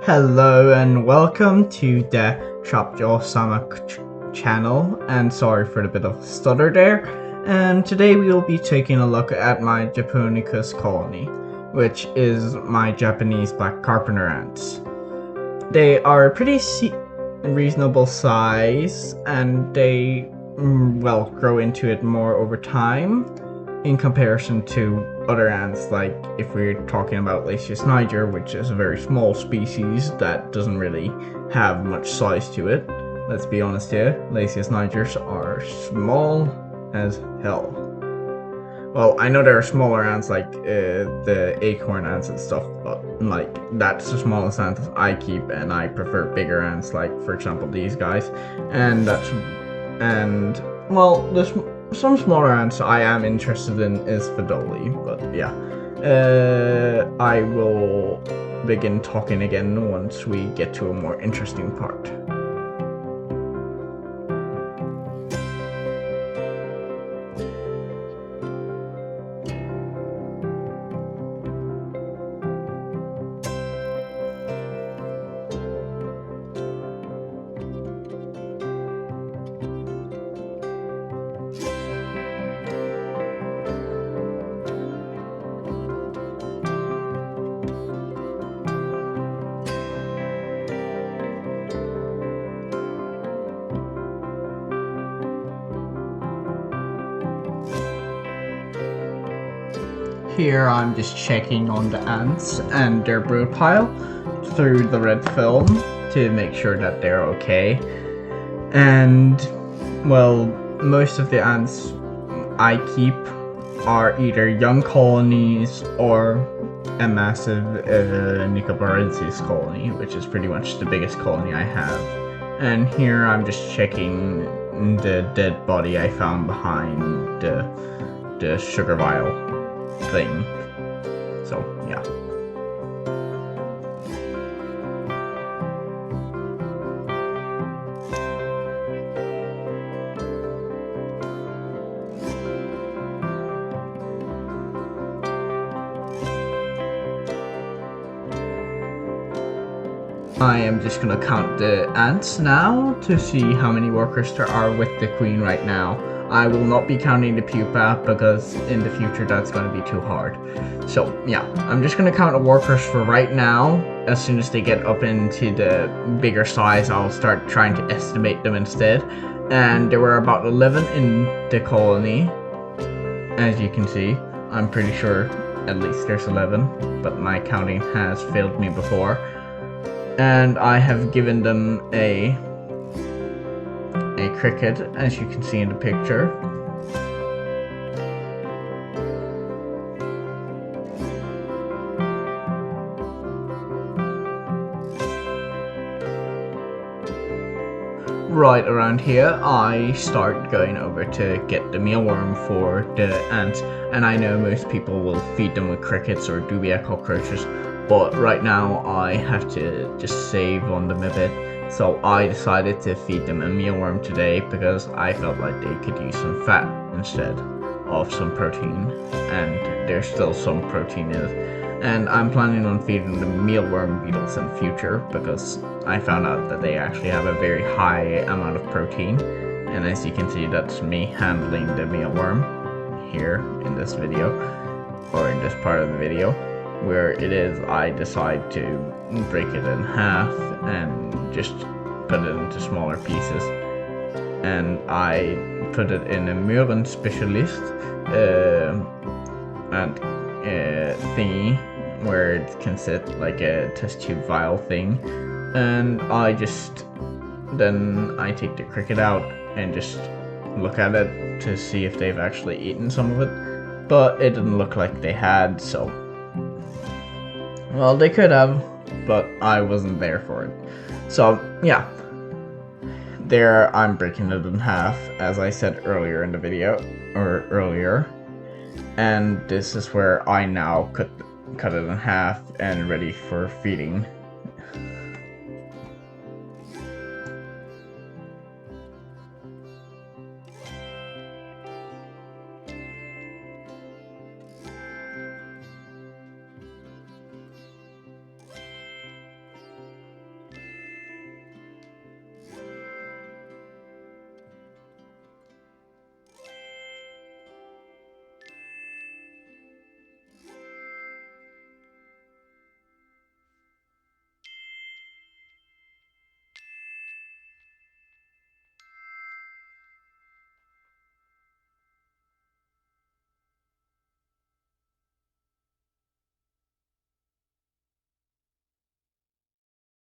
Hello and welcome to the Shopjaw-sama channel, and sorry for the bit of stutter there. And today we will be taking a look at my Japonicus colony, which is my Japanese black carpenter ants. They are pretty reasonable size, and they grow into it more over time in comparison to other ants, like if we're talking about Lasius niger, which is a very small species that doesn't really have much size to it. Let's be honest here, Lasius nigers are small as hell. Well, I know there are smaller ants like the acorn ants and stuff, but like that's the smallest ant I keep, and I prefer bigger ants, like for example these guys. Some smaller ants I am interested in is Fedoli, but yeah. I will begin talking again once we get to a more interesting part. Here I'm just checking on the ants and their brood pile through the red film to make sure that they're okay. And well, most of the ants I keep are either young colonies or a massive Nicobarensis colony, which is pretty much the biggest colony I have. And here I'm just checking the dead body I found behind the sugar vial thing. So yeah. I am just gonna count the ants now to see how many workers there are with the queen right now. I will not be counting the pupa because in the future that's going to be too hard. So yeah, I'm just going to count the workers for right now. As soon as they get up into the bigger size, I'll start trying to estimate them instead. And there were about 11 in the colony, as you can see. I'm pretty sure at least there's 11, but my counting has failed me before. And I have given them a cricket, as you can see in the picture. Right around here, I start going over to get the mealworm for the ants, and I know most people will feed them with crickets or dubia cockroaches, but right now I have to just save on them a bit. So I decided to feed them a mealworm today because I felt like they could use some fat instead of some protein, and there's still some protein in it. And I'm planning on feeding them mealworm beetles in the future because I found out that they actually have a very high amount of protein. And as you can see, that's me handling the mealworm here in this video, or in this part of the video, where it is I decide to break it in half and just put it into smaller pieces, and I put it in a Muren specialist thingy where it can sit like a test tube vial thing, and I take the cricket out and just look at it to see if they've actually eaten some of it, but it didn't look like they had, so well, they could have, but I wasn't there for it. So yeah, there I'm breaking it in half, as I said earlier in the video, and this is where I now cut it in half and ready for feeding.